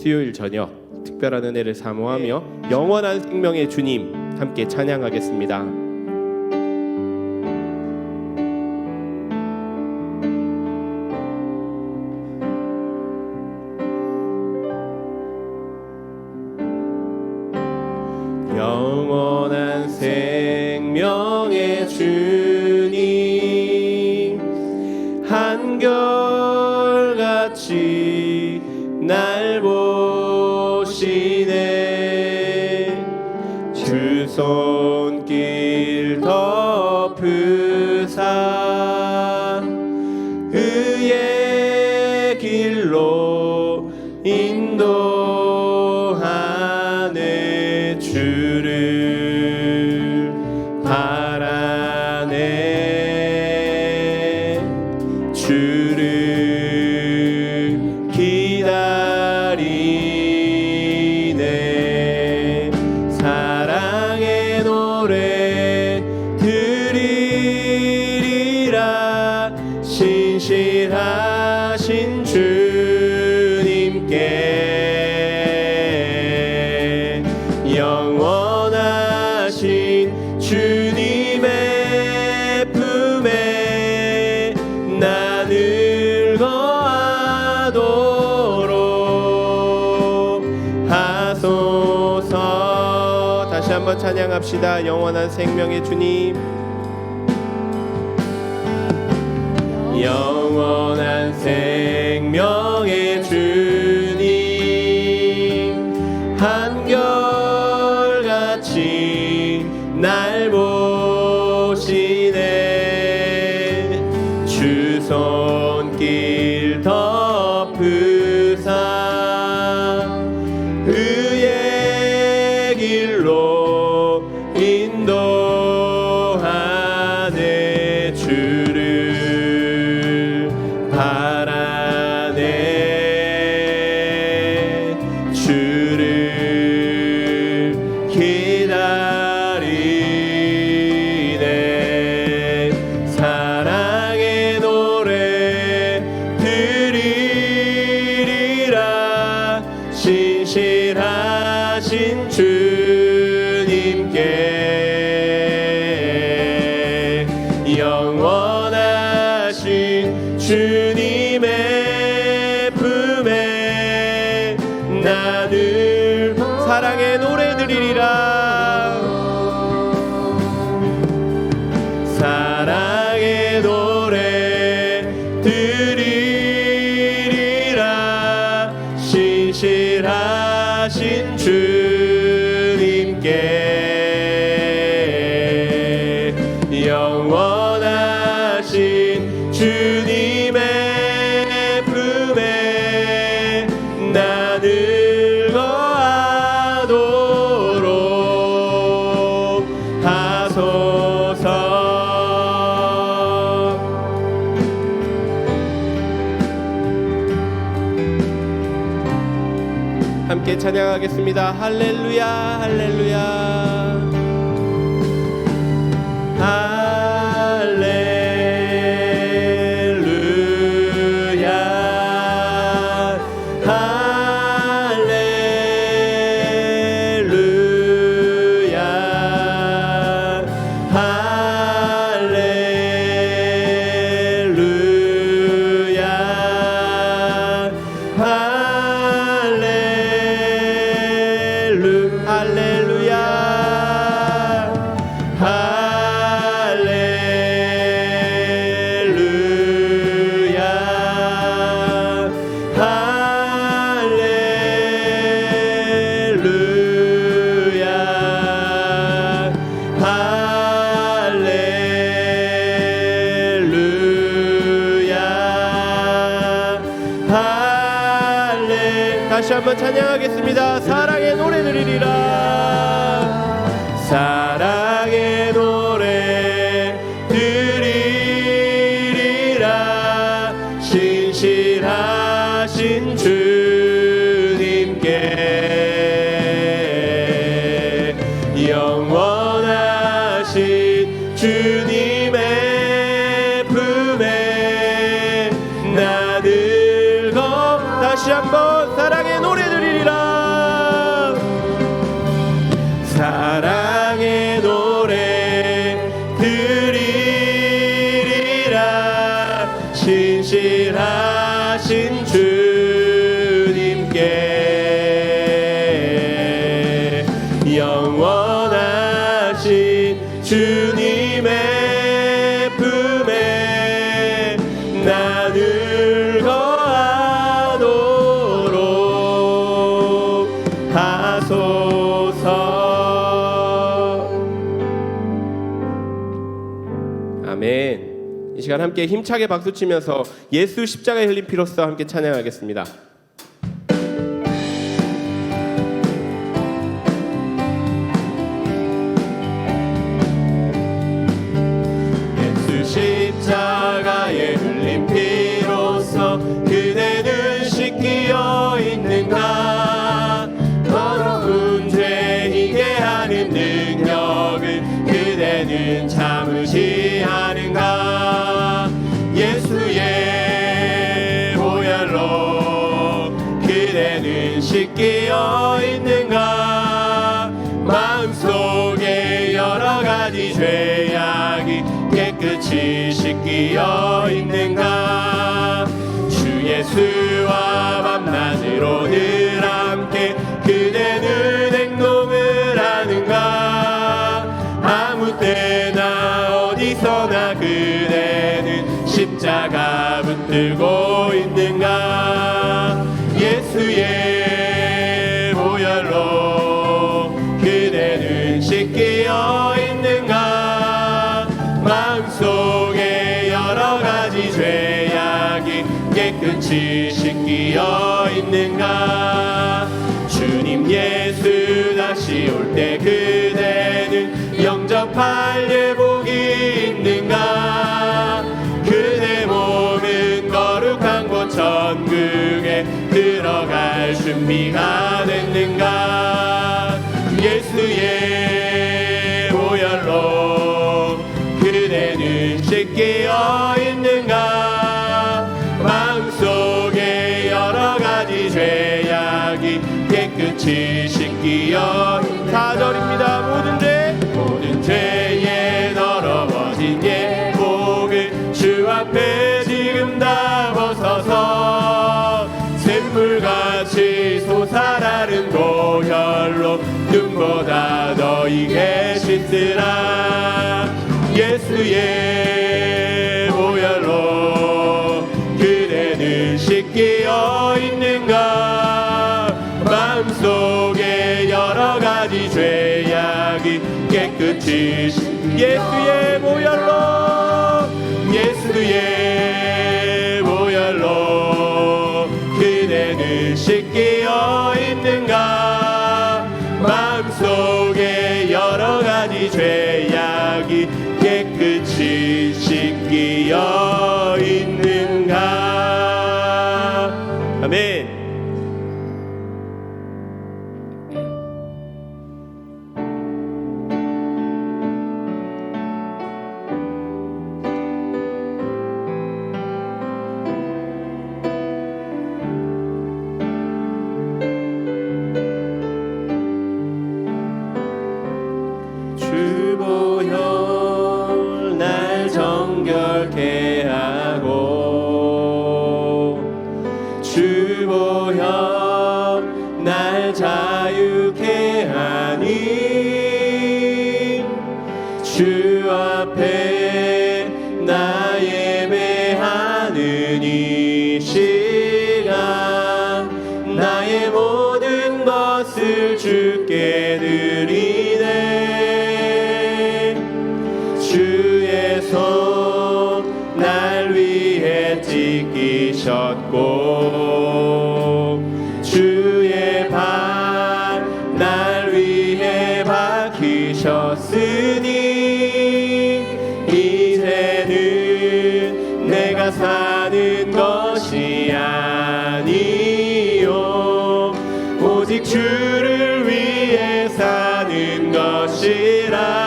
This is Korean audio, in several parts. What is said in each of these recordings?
수요일 저녁 특별한 은혜를 사모하며 영원한 생명의 주님 함께 찬양하겠습니다. 영원한 생명의 주님 한결같이 날 보시네. 주 손길 덮으사 의의 길로 인도하네. 주를 바라네. 주를 기다리네. 사랑의 노래 드리리라. 신실하신 주님께 영원하신 주님의 품에 나를 거하도록 하소서. 다시 한번 찬양합시다. 영원한 생명의 주님, 영원한 생명의 주님 한결같이 날 보시네. 주 손길 덮으사 의의 길로 인도하네. 주를 바라네. 주를 기다리네. 사랑의 노래 드리리라. 신실하신 주님께 영원하신 주님의 품에 나를 사랑의 노래 드리리라. 사랑의 노래 드리리라. 신실하신 주님께 영원하신 주님의 품에 나를 거하도록 하소서. 함께 찬양하겠습니다. 할렐루야 할렐루야 할렐루야 할렐루야 할렐루야 다시 한번 찬양하겠습니다. 사랑의 노래 드리리라. 사랑의 노래 드리리라. 신실하신 주님께 영원하신 주님의 품에 나를 다시 한번 사랑의 노래 드리리라. 시간 함께 힘차게 박수치면서 예수 십자가의 흘린 피로써 함께 찬양하겠습니다. 십자가에 흘린 피로써 그대는 씻기어 있는가. 더러운 죄 희게 하는 능력을 그대는 참으시 하는가. 예수의 보혈로 그대는 씻기어 있는가. 마음속에 여러 가지 죄악이 깨끗이 씻기어 있는가. 주 예수와 밤낮으로 늘 함께 그대는 행동을 하는가. 아무 때나 어디서나 그대는 십자가 붙들고 있는가. 예수의 보혈로 그대는 씻기어 있는가. 마음속에 여러 가지 죄악이 깨끗이 씻기어 있는가. 주님 예수 다시 올 때 그대는 영접할 예복이 있는가. 그대 몸은 거룩한 곳 천국에 들어갈 준비가 됐는가. 예수의 보혈로 그대는 씻기어 있는가. 마음속에 여러 가지 죄악이 깨끗이 씻기어. 4절입니다. 모든 죄에 더러워진 예복을 주 앞에 지금 다 벗어서 샘물같이 솟아나는 보혈로 눈보다 너희게 씻으라. 예수의 보혈로 그대는 씻기어 있는가. 마음속에 여러 가지 죄악이 깨끗이 예수의 보혈로 그대는 씻기어 있는가. 마음속에 여러 가지 죄악이 깨끗이 씻기어 있는가. 아멘. 주보혈 날 정결케 하고 주보혈 날 자유케 하니. 주 앞에 나 예배하는 이 시간 나의 모든 것을 주께 드리네. 주의 손 날 위해 찢기셨고 주의 발 날 위해 박히셨으니 이제는 내가 사는 것이 아니요 오직 주를 위해 사는 것이라.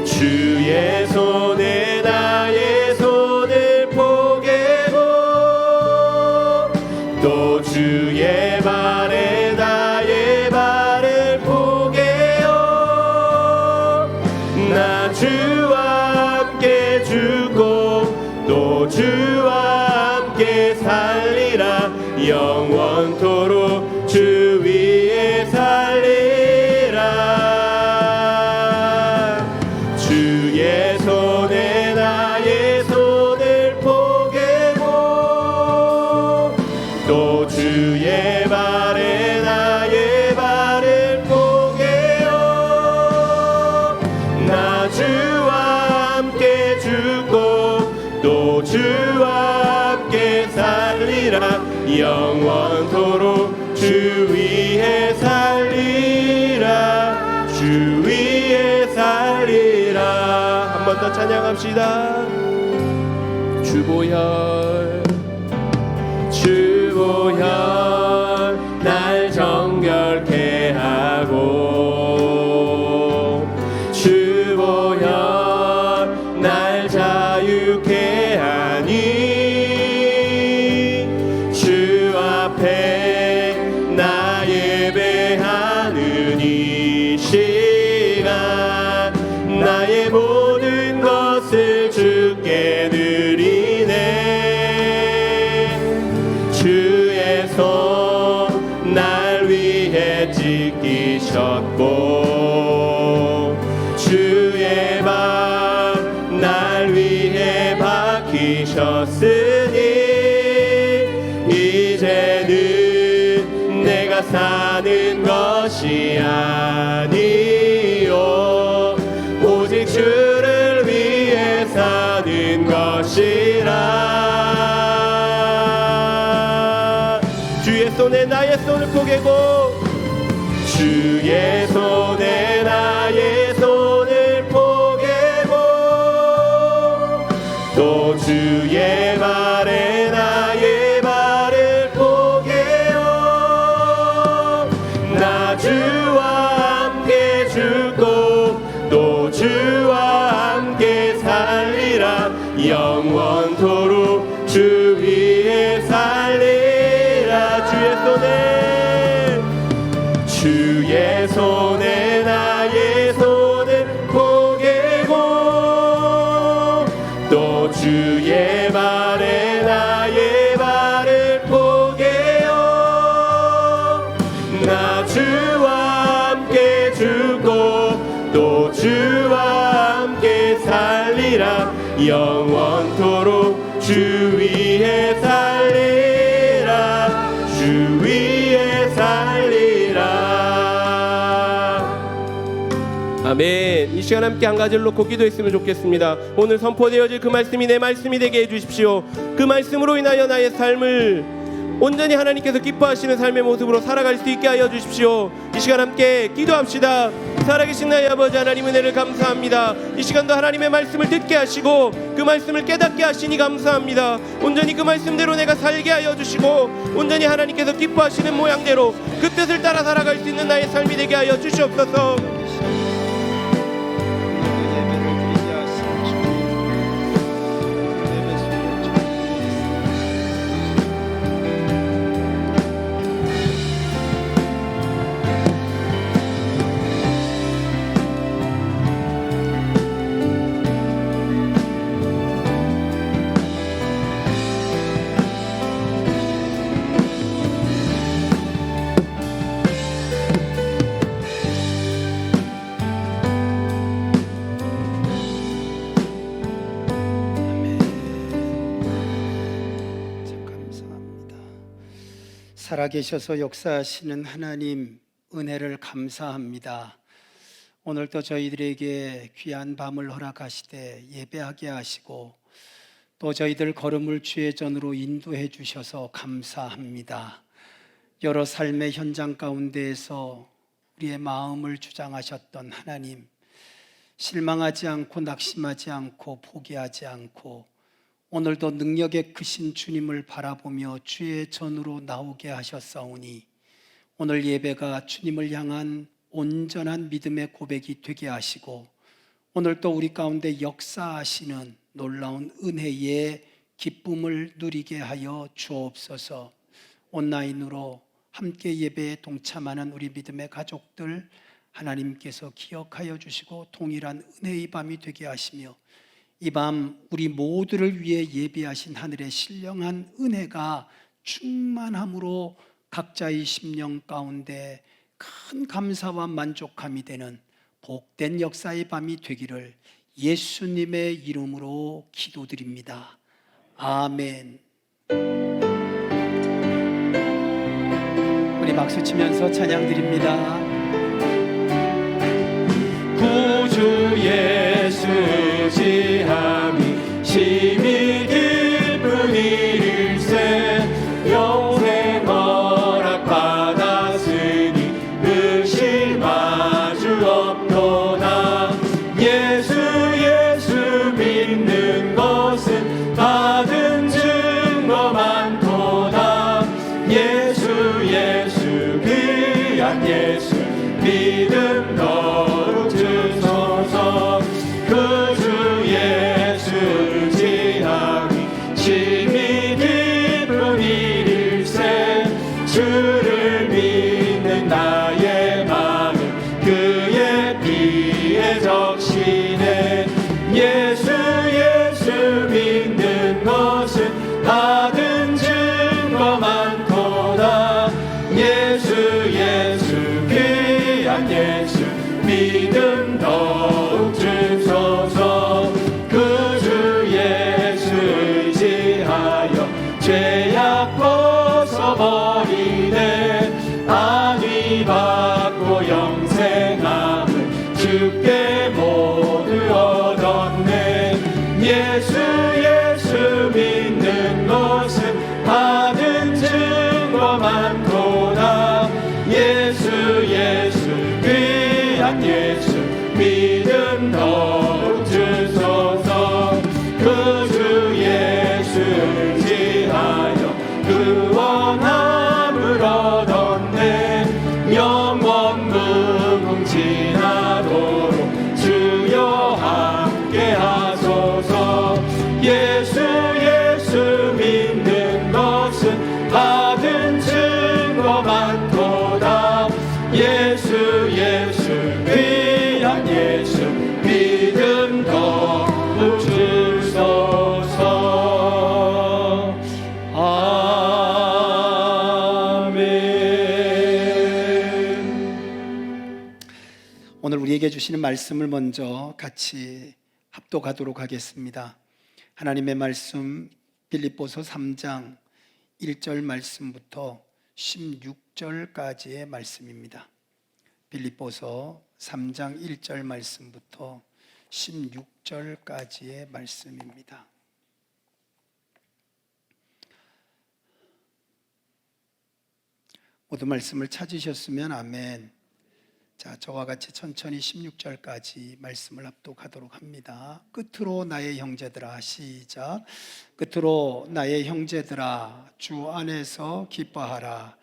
주의 손에 나의 손을 포개고 또 주의 발에 나의 발을 포개어 나 주와 함께 죽고 또 주와 함께 살리라. 영원토록 주 위에 살리라. 주의 손에 나의 손을 포개고 또 주의 발에 나의 발을 포개어 죽고 또 주와 함께 살리라. 영원토록 주 위에 살리라. 주 위에 살리라. 한 번 더 찬양합시다. 주보혈 주보혈 날 정결케 하고 주보혈 날 자유케 하니 주 앞에 나 예배하는 이 시간 나의 모든 것을 주께 드리네. 주의 손 날 위해 찢기셨고 주의 발 날 위해 박히셨으니 이제는 내가 사는 것이 아니요 오직 주를 위해 사는 것이라. 주의 손에 나의 손을 포개고 주의 손에 나의 손을 포개고 또 주의 발에 나의 발을 포개어 나 주와 함께 죽고 또 주와 함께 살리라. 영원토록 주 위에 살리라. 주의 손에 나의 손을 포개고 또 주의 발에 나의 발을 포개어 나 주와 함께 죽고 또 주와 함께 살리라. 영원토록 주 위에 살리라. 주 위에 살리라. 아멘. 이 시간 함께 한 가지를 놓고 기도했으면 좋겠습니다. 오늘 선포되어질 그 말씀이 내 말씀이 되게 해주십시오. 그 말씀으로 인하여 나의 삶을 온전히 하나님께서 기뻐하시는 삶의 모습으로 살아갈 수 있게 하여 주십시오. 이 시간 함께 기도합시다. 살아계신 나의 아버지 하나님 은혜를 감사합니다. 이 시간도 하나님의 말씀을 듣게 하시고 그 말씀을 깨닫게 하시니 감사합니다. 온전히 그 말씀대로 내가 살게 하여 주시고 온전히 하나님께서 기뻐하시는 모양대로 그 뜻을 따라 살아갈 수 있는 나의 삶이 되게 하여 주시옵소서. 살아계셔서 역사하시는 하나님 은혜를 감사합니다. 오늘도 저희들에게 귀한 밤을 허락하시되 예배하게 하시고 또 저희들 걸음을 주의 전으로 인도해 주셔서 감사합니다. 여러 삶의 현장 가운데에서 우리의 마음을 주장하셨던 하나님, 실망하지 않고 낙심하지 않고 포기하지 않고 오늘도 능력의 크신 주님을 바라보며 주의 전으로 나오게 하셨사오니 오늘 예배가 주님을 향한 온전한 믿음의 고백이 되게 하시고 오늘 또 우리 가운데 역사하시는 놀라운 은혜의 기쁨을 누리게 하여 주옵소서. 온라인으로 함께 예배에 동참하는 우리 믿음의 가족들 하나님께서 기억하여 주시고 동일한 은혜의 밤이 되게 하시며 이 밤 우리 모두를 위해 예비하신 하늘의 신령한 은혜가 충만함으로 각자의 심령 가운데 큰 감사와 만족함이 되는 복된 역사의 밤이 되기를 예수님의 이름으로 기도드립니다. 아멘. 우리 박수 치면서 찬양 드립니다. 구주 예수 지함이 예수 믿는 것은 받은 증거 많도다. 예수 귀한 예수 믿음 더욱 주소서. 그 주 예수 의지하여 그 원함을 얻었네. 영원 무궁지나도록 주여 함께 하소서. 예수 믿는 것은 받은 증거 많도다. 예수 귀한 예수 믿음 더욱 주소서. 아멘. 오늘 우리에게 주시는 말씀을 먼저 같이 합독하도록 하겠습니다. 하나님의 말씀 빌립보서 3장 1절 말씀부터 16절까지의 말씀입니다. 빌립보서 3장 1절 말씀부터 16절까지의 말씀입니다. 모두 말씀을 찾으셨으면 아멘. 자, 저와 같이 천천히 16절까지 말씀을 합독하도록 합니다. 끝으로 나의 형제들아, 시작. 끝으로 나의 형제들아, 주 안에서 기뻐하라.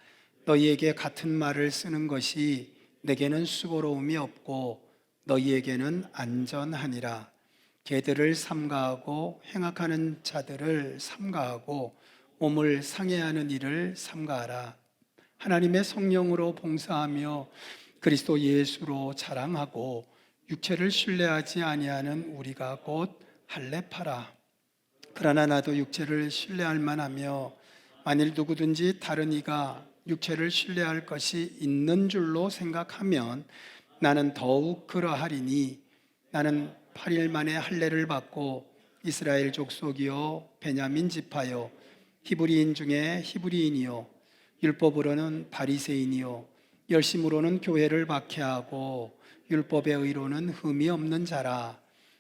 너희에게 같은 말을 쓰는 것이 내게는 수고로움이 없고 너희에게는 안전하니라. 개들을 삼가하고 행악하는 자들을 삼가하고 몸을 상해하는 일을 삼가하라. 하나님의 성령으로 봉사하며 그리스도 예수로 자랑하고 육체를 신뢰하지 아니하는 우리가 곧 할례파라. 그러나 나도 육체를 신뢰할 만하며 만일 누구든지 다른 이가 육체를 신뢰할 것이 있는 줄로 생각하면 나는 더욱 그러하리니 나는 8일 만에 할례를 받고 이스라엘 족속이요 베냐민 지파요 히브리인 중에 히브리인이요 율법으로는 바리새인이요 열심으로는 교회를 박해하고 율법의 의로는 흠이 없는 자라.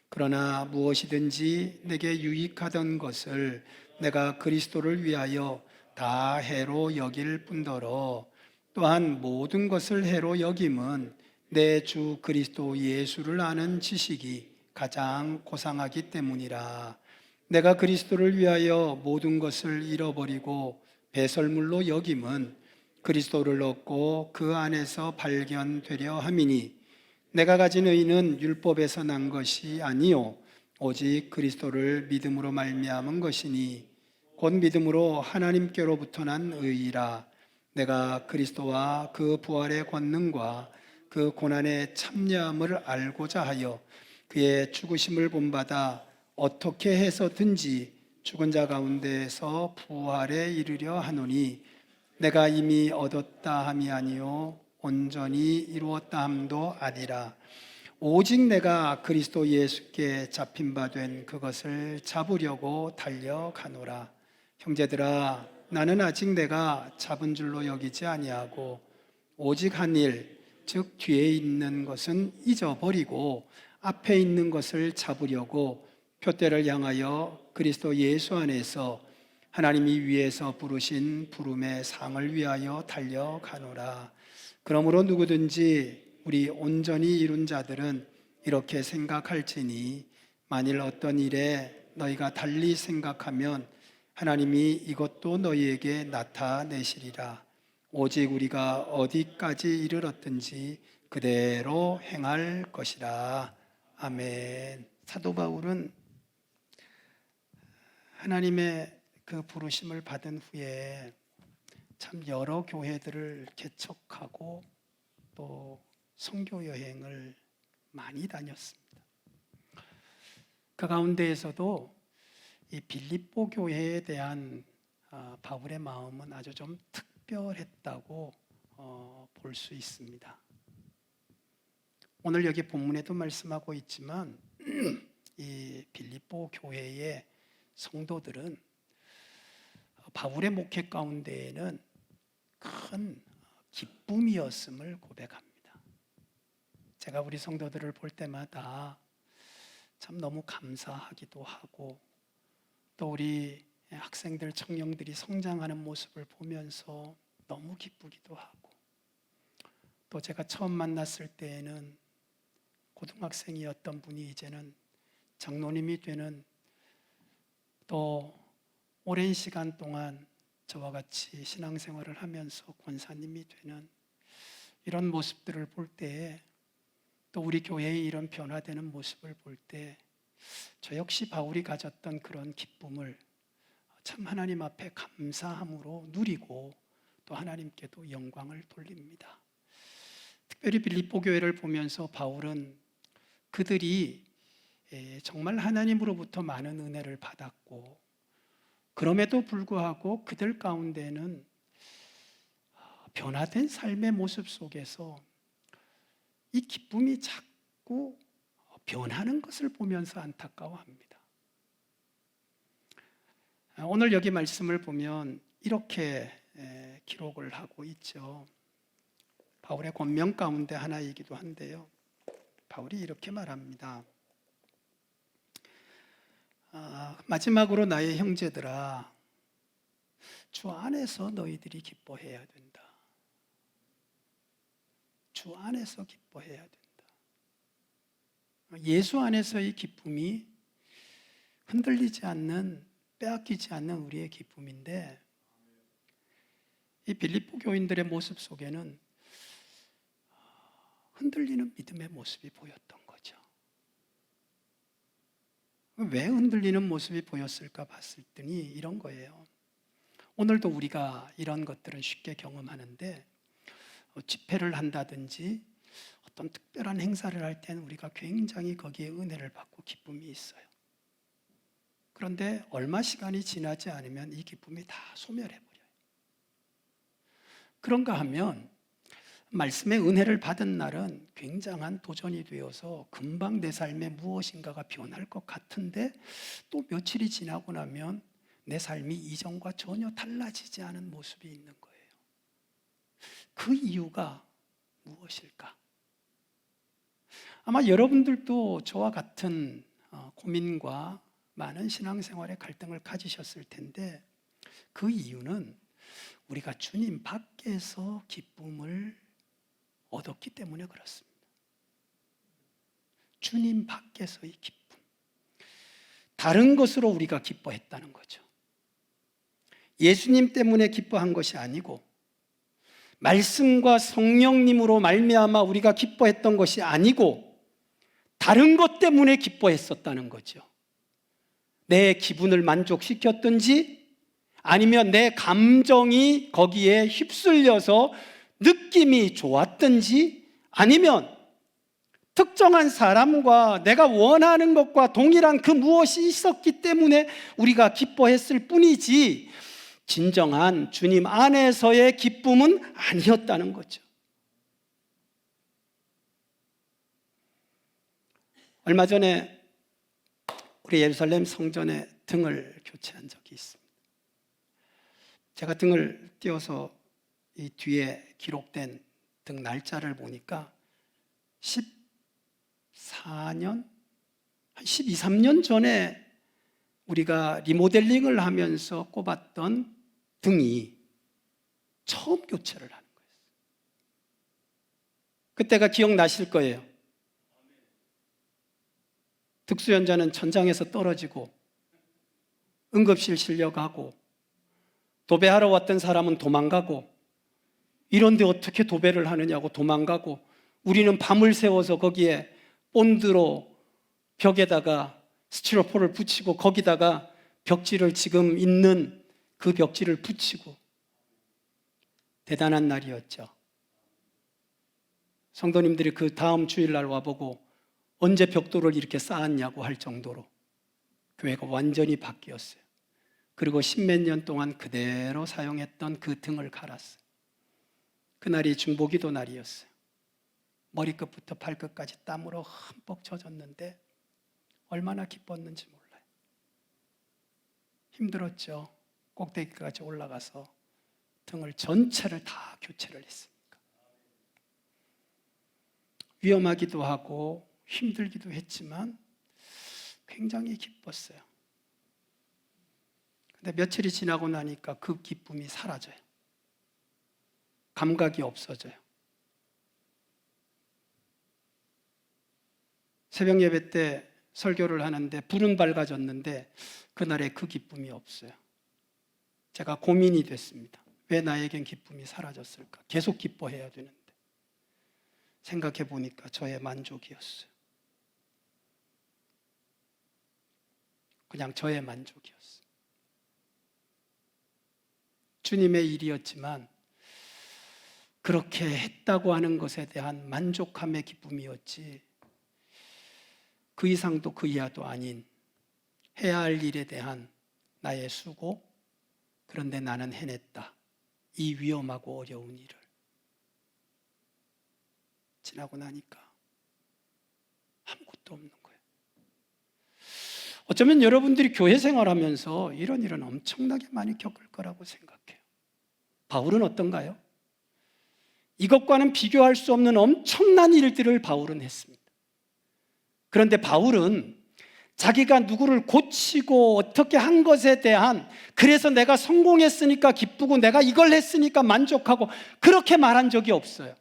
그러나 무엇이든지 내게 유익하던 것을 내가 그리스도를 위하여 다 해로 여길 뿐더러 또한 모든 것을 해로 여김은 내 주 그리스도 예수를 아는 지식이 가장 고상하기 때문이라. 내가 그리스도를 위하여 모든 것을 잃어버리고 배설물로 여김은 그리스도를 얻고 그 안에서 발견되려 함이니 내가 가진 의는 율법에서 난 것이 아니요 오직 그리스도를 믿음으로 말미암은 것이니 곧 믿음으로 하나님께로부터 난 의이라. 내가 그리스도와 그 부활의 권능과 그 고난의 참여함을 알고자 하여 그의 죽으심을 본받아 어떻게 해서든지 죽은 자 가운데에서 부활에 이르려 하노니 내가 이미 얻었다 함이 아니요 온전히 이루었다 함도 아니라 오직 내가 그리스도 예수께 잡힌 바 된 그것을 잡으려고 달려가노라. 형제들아, 나는 아직 내가 잡은 줄로 여기지 아니하고 오직 한 일, 즉 뒤에 있는 것은 잊어버리고 앞에 있는 것을 잡으려고 표대를 향하여 그리스도 예수 안에서 하나님이 위에서 부르신 부름의 상을 위하여 달려가노라. 그러므로 누구든지 우리 온전히 이룬 자들은 이렇게 생각할지니 만일 어떤 일에 너희가 달리 생각하면 하나님이 이것도 너희에게 나타내시리라. 오직 우리가 어디까지 이르렀든지 그대로 행할 것이라. 아멘. 사도 바울은 하나님의 그 부르심을 받은 후에 참 여러 교회들을 개척하고 또 선교 여행을 많이 다녔습니다. 그 가운데에서도 이 빌립보 교회에 대한 바울의 마음은 아주 좀 특별했다고 볼 수 있습니다. 오늘 여기 본문에도 말씀하고 있지만 이 빌립보 교회의 성도들은 바울의 목회 가운데에는 큰 기쁨이었음을 고백합니다. 제가 우리 성도들을 볼 때마다 참 너무 감사하기도 하고 또 우리 학생들, 청년들이 성장하는 모습을 보면서 너무 기쁘기도 하고, 또 제가 처음 만났을 때에는 고등학생이었던 분이 이제는 장로님이 되는, 또 오랜 시간 동안 저와 같이 신앙생활을 하면서 권사님이 되는 이런 모습들을 볼 때, 또 우리 교회의 이런 변화되는 모습을 볼 때 저 역시 바울이 가졌던 그런 기쁨을 참 하나님 앞에 감사함으로 누리고 또 하나님께도 영광을 돌립니다. 특별히 빌립보 교회를 보면서 바울은 그들이 정말 하나님으로부터 많은 은혜를 받았고, 그럼에도 불구하고 그들 가운데는 변화된 삶의 모습 속에서 이 기쁨이 자꾸 변하는 것을 보면서 안타까워합니다. 오늘 여기 말씀을 보면 이렇게 기록을 하고 있죠. 바울의 권명 가운데 하나이기도 한데요. 바울이 이렇게 말합니다. 마지막으로 나의 형제들아, 주 안에서 너희들이 기뻐해야 된다. 주 안에서 기뻐해야 된다. 예수 안에서의 기쁨이 흔들리지 않는, 빼앗기지 않는 우리의 기쁨인데, 이 빌립보 교인들의 모습 속에는 흔들리는 믿음의 모습이 보였던 거죠. 왜 흔들리는 모습이 보였을까 봤을 때니 이런 거예요. 오늘도 우리가 이런 것들은 쉽게 경험하는데, 집회를 한다든지 어떤 특별한 행사를 할 때는 우리가 굉장히 거기에 은혜를 받고 기쁨이 있어요. 그런데 얼마 시간이 지나지 않으면 이 기쁨이 다 소멸해버려요. 그런가 하면 말씀의 은혜를 받은 날은 굉장한 도전이 되어서 금방 내 삶에 무엇인가가 변할 것 같은데, 또 며칠이 지나고 나면 내 삶이 이전과 전혀 달라지지 않은 모습이 있는 거예요. 그 이유가 무엇일까? 아마 여러분들도 저와 같은 고민과 많은 신앙생활의 갈등을 가지셨을 텐데, 그 이유는 우리가 주님 밖에서 기쁨을 얻었기 때문에 그렇습니다. 주님 밖에서의 기쁨, 다른 것으로 우리가 기뻐했다는 거죠. 예수님 때문에 기뻐한 것이 아니고, 말씀과 성령님으로 말미암아 우리가 기뻐했던 것이 아니고, 다른 것 때문에 기뻐했었다는 거죠. 내 기분을 만족시켰든지, 아니면 내 감정이 거기에 휩쓸려서 느낌이 좋았든지, 아니면 특정한 사람과 내가 원하는 것과 동일한 그 무엇이 있었기 때문에 우리가 기뻐했을 뿐이지, 진정한 주님 안에서의 기쁨은 아니었다는 거죠. 얼마 전에 우리 예루살렘 성전에 등을 교체한 적이 있습니다. 제가 등을 띄워서 이 뒤에 기록된 등 날짜를 보니까 14년, 한 12, 13년 전에 우리가 리모델링을 하면서 꼽았던 등이 처음 교체를 하는 거예요. 그때가 기억나실 거예요. 특수연자는 천장에서 떨어지고, 응급실 실려가고, 도배하러 왔던 사람은 도망가고, 이런데 어떻게 도배를 하느냐고 도망가고, 우리는 밤을 새워서 거기에 본드로 벽에다가 스티로폼을 붙이고, 거기다가 벽지를 지금 있는 그 벽지를 붙이고, 대단한 날이었죠. 성도님들이 그 다음 주일날 와보고 언제 벽돌을 이렇게 쌓았냐고 할 정도로 교회가 완전히 바뀌었어요. 그리고 10몇 년 동안 그대로 사용했던 그 등을 갈았어요. 그날이 중보기도 날이었어요. 머리끝부터 발끝까지 땀으로 흠뻑 젖었는데 얼마나 기뻤는지 몰라요. 힘들었죠. 꼭대기까지 올라가서 등을 전체를 다 교체를 했으니까. 위험하기도 하고 힘들기도 했지만 굉장히 기뻤어요. 근데 며칠이 지나고 나니까 그 기쁨이 사라져요. 감각이 없어져요. 새벽 예배 때 설교를 하는데 불은 밝아졌는데 그날에 그 기쁨이 없어요. 제가 고민이 됐습니다. 왜 나에겐 기쁨이 사라졌을까? 계속 기뻐해야 되는데. 생각해 보니까 저의 만족이었어요. 그냥 저의 만족이었어요. 주님의 일이었지만 그렇게 했다고 하는 것에 대한 만족함의 기쁨이었지, 그 이상도 그 이하도 아닌 해야 할 일에 대한 나의 수고, 그런데 나는 해냈다, 이 위험하고 어려운 일을. 지나고 나니까 아무것도 없는 거예요. 어쩌면 여러분들이 교회 생활하면서 이런 일은 엄청나게 많이 겪을 거라고 생각해요. 바울은 어떤가요? 이것과는 비교할 수 없는 엄청난 일들을 바울은 했습니다. 그런데 바울은 자기가 누구를 고치고 어떻게 한 것에 대한, 그래서 내가 성공했으니까 기쁘고 내가 이걸 했으니까 만족하고, 그렇게 말한 적이 없어요.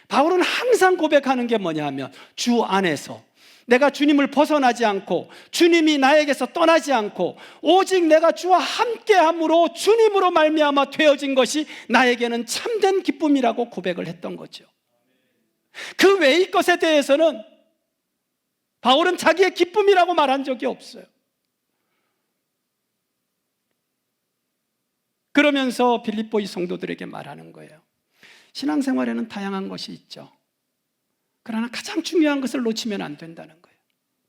바울은 항상 고백하는 게 뭐냐면, 주 안에서 내가 주님을 벗어나지 않고 주님이 나에게서 떠나지 않고 오직 내가 주와 함께함으로 주님으로 말미암아 되어진 것이 나에게는 참된 기쁨이라고 고백을 했던 거죠. 그 외의 것에 대해서는 바울은 자기의 기쁨이라고 말한 적이 없어요. 그러면서 빌립보의 성도들에게 말하는 거예요. 신앙생활에는 다양한 것이 있죠. 그러나 가장 중요한 것을 놓치면 안 된다는 거예요.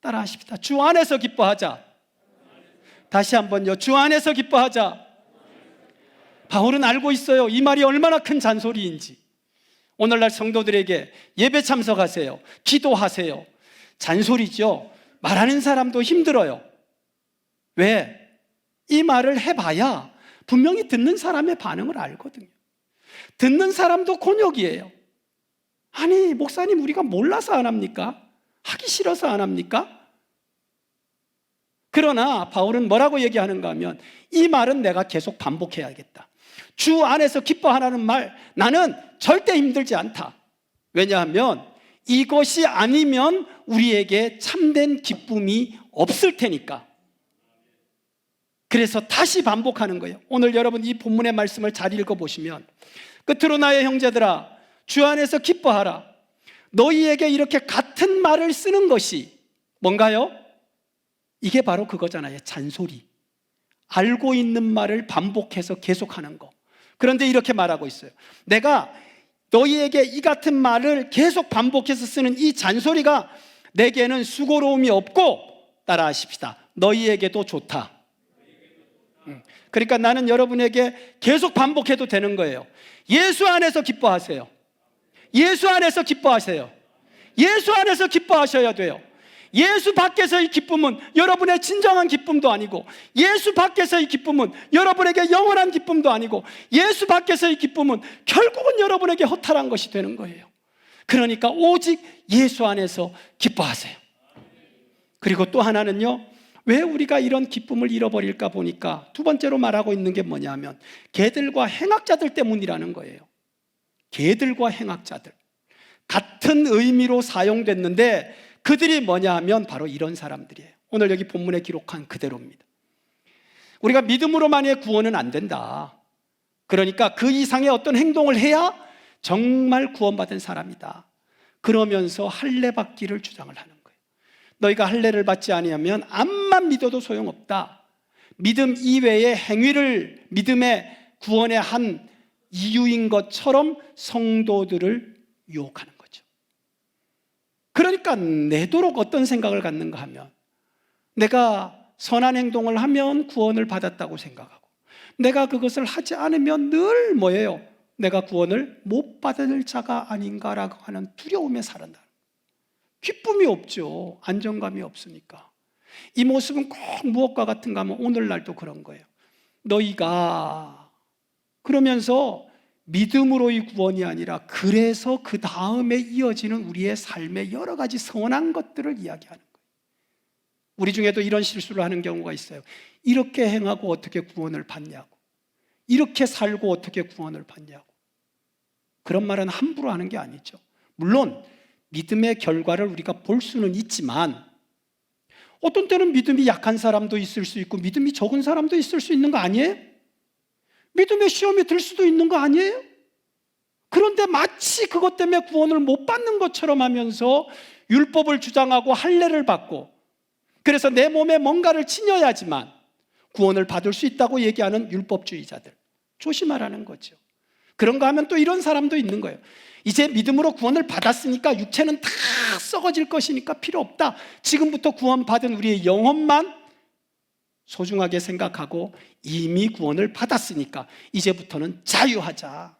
따라 하십시다. 주 안에서 기뻐하자. 다시 한번요. 주 안에서 기뻐하자. 바울은 알고 있어요. 이 말이 얼마나 큰 잔소리인지. 오늘날 성도들에게 예배 참석하세요, 기도하세요, 잔소리죠. 말하는 사람도 힘들어요. 왜? 이 말을 해봐야 분명히 듣는 사람의 반응을 알거든요. 듣는 사람도 곤욕이에요. 아니, 목사님, 우리가 몰라서 안 합니까? 하기 싫어서 안 합니까? 그러나 바울은 뭐라고 얘기하는가 하면, 이 말은 내가 계속 반복해야겠다. 주 안에서 기뻐하라는 말, 나는 절대 힘들지 않다. 왜냐하면 이것이 아니면 우리에게 참된 기쁨이 없을 테니까. 그래서 다시 반복하는 거예요. 오늘 여러분 이 본문의 말씀을 잘 읽어보시면, 끝으로 나의 형제들아 주 안에서 기뻐하라. 너희에게 이렇게 같은 말을 쓰는 것이 뭔가요? 이게 바로 그거잖아요. 잔소리. 알고 있는 말을 반복해서 계속하는 거. 그런데 이렇게 말하고 있어요. 내가 너희에게 이 같은 말을 계속 반복해서 쓰는 이 잔소리가 내게는 수고로움이 없고, 따라 하십시다, 너희에게도 좋다. 그러니까 나는 여러분에게 계속 반복해도 되는 거예요. 예수 안에서 기뻐하세요. 예수 안에서 기뻐하세요. 예수 안에서 기뻐하셔야 돼요. 예수 밖에서의 기쁨은 여러분의 진정한 기쁨도 아니고, 예수 밖에서의 기쁨은 여러분에게 영원한 기쁨도 아니고, 예수 밖에서의 기쁨은 결국은 여러분에게 허탈한 것이 되는 거예요. 그러니까 오직 예수 안에서 기뻐하세요. 그리고 또 하나는요, 왜 우리가 이런 기쁨을 잃어버릴까 보니까 두 번째로 말하고 있는 게 뭐냐면, 개들과 행악자들 때문이라는 거예요. 개들과 행악자들, 같은 의미로 사용됐는데 그들이 뭐냐 하면 바로 이런 사람들이에요. 오늘 여기 본문에 기록한 그대로입니다. 우리가 믿음으로만의 구원은 안 된다. 그러니까 그 이상의 어떤 행동을 해야 정말 구원받은 사람이다. 그러면서 할례 받기를 주장을 하는 거예요. 너희가 할례를 받지 아니하면 암만 믿어도 소용없다. 믿음 이외의 행위를 믿음의 구원의 한 이유인 것처럼 성도들을 유혹하는 거죠. 그러니까 내도록 어떤 생각을 갖는가 하면, 내가 선한 행동을 하면 구원을 받았다고 생각하고, 내가 그것을 하지 않으면 늘 뭐예요? 내가 구원을 못 받을 자가 아닌가라고 하는 두려움에 살아간다. 기쁨이 없죠. 안정감이 없으니까. 이 모습은 꼭 무엇과 같은가 하면 오늘날도 그런 거예요. 너희가 그러면서 믿음으로의 구원이 아니라 그래서 그 다음에 이어지는 우리의 삶의 여러 가지 선한 것들을 이야기하는 거예요. 우리 중에도 이런 실수를 하는 경우가 있어요. 이렇게 행하고 어떻게 구원을 받냐고, 이렇게 살고 어떻게 구원을 받냐고. 그런 말은 함부로 하는 게 아니죠. 물론 믿음의 결과를 우리가 볼 수는 있지만 어떤 때는 믿음이 약한 사람도 있을 수 있고 믿음이 적은 사람도 있을 수 있는 거 아니에요? 믿음의 시험에 들 수도 있는 거 아니에요? 그런데 마치 그것 때문에 구원을 못 받는 것처럼 하면서 율법을 주장하고 할례를 받고, 그래서 내 몸에 뭔가를 지녀야지만 구원을 받을 수 있다고 얘기하는 율법주의자들, 조심하라는 거죠. 그런가 하면 또 이런 사람도 있는 거예요. 이제 믿음으로 구원을 받았으니까 육체는 다 썩어질 것이니까 필요 없다. 지금부터 구원받은 우리의 영혼만 소중하게 생각하고 이미 구원을 받았으니까 이제부터는 자유하자.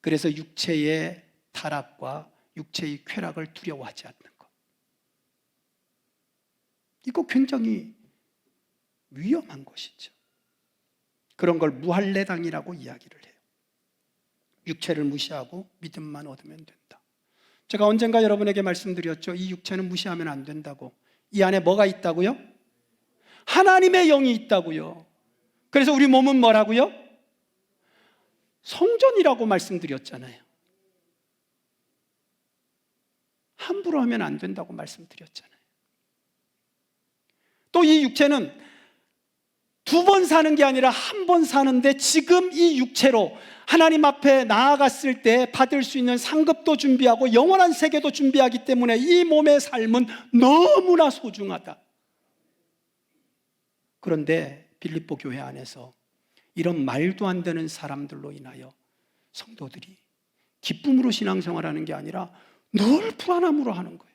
그래서 육체의 타락과 육체의 쾌락을 두려워하지 않는 것, 이거 굉장히 위험한 것이죠. 그런 걸 무할례당이라고 이야기를 해요. 육체를 무시하고 믿음만 얻으면 된다. 제가 언젠가 여러분에게 말씀드렸죠. 이 육체는 무시하면 안 된다고. 이 안에 뭐가 있다고요? 하나님의 영이 있다고요. 그래서 우리 몸은 뭐라고요? 성전이라고 말씀드렸잖아요. 함부로 하면 안 된다고 말씀드렸잖아요. 또 이 육체는 두 번 사는 게 아니라 한 번 사는데, 지금 이 육체로 하나님 앞에 나아갔을 때 받을 수 있는 상급도 준비하고 영원한 세계도 준비하기 때문에 이 몸의 삶은 너무나 소중하다. 그런데 빌립보 교회 안에서 이런 말도 안 되는 사람들로 인하여 성도들이 기쁨으로 신앙생활하는 게 아니라 늘 불안함으로 하는 거예요.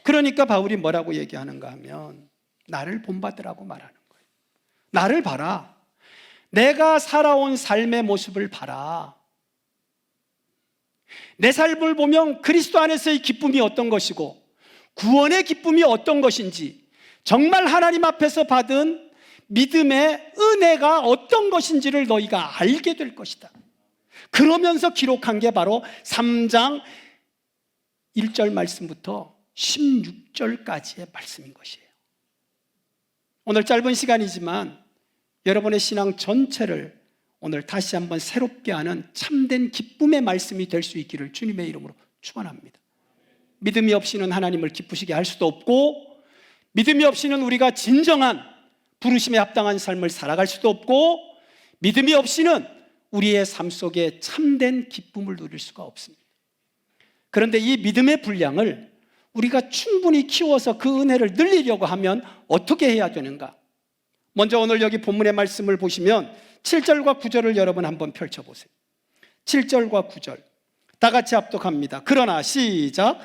그러니까 바울이 뭐라고 얘기하는가 하면 나를 본받으라고 말하는 거예요. 나를 봐라. 내가 살아온 삶의 모습을 봐라. 내 삶을 보면 그리스도 안에서의 기쁨이 어떤 것이고 구원의 기쁨이 어떤 것인지, 정말 하나님 앞에서 받은 믿음의 은혜가 어떤 것인지를 너희가 알게 될 것이다. 그러면서 기록한 게 바로 3장 1절 말씀부터 16절까지의 말씀인 것이에요. 오늘 짧은 시간이지만 여러분의 신앙 전체를 오늘 다시 한번 새롭게 하는 참된 기쁨의 말씀이 될 수 있기를 주님의 이름으로 축원합니다. 믿음이 없이는 하나님을 기쁘시게 할 수도 없고, 믿음이 없이는 우리가 진정한 부르심에 합당한 삶을 살아갈 수도 없고, 믿음이 없이는 우리의 삶 속에 참된 기쁨을 누릴 수가 없습니다. 그런데 이 믿음의 분량을 우리가 충분히 키워서 그 은혜를 늘리려고 하면 어떻게 해야 되는가? 먼저 오늘 여기 본문의 말씀을 보시면 7절과 9절을 여러분 한번 펼쳐보세요. 7절과 9절 다 같이 합독합니다. 그러나 시작.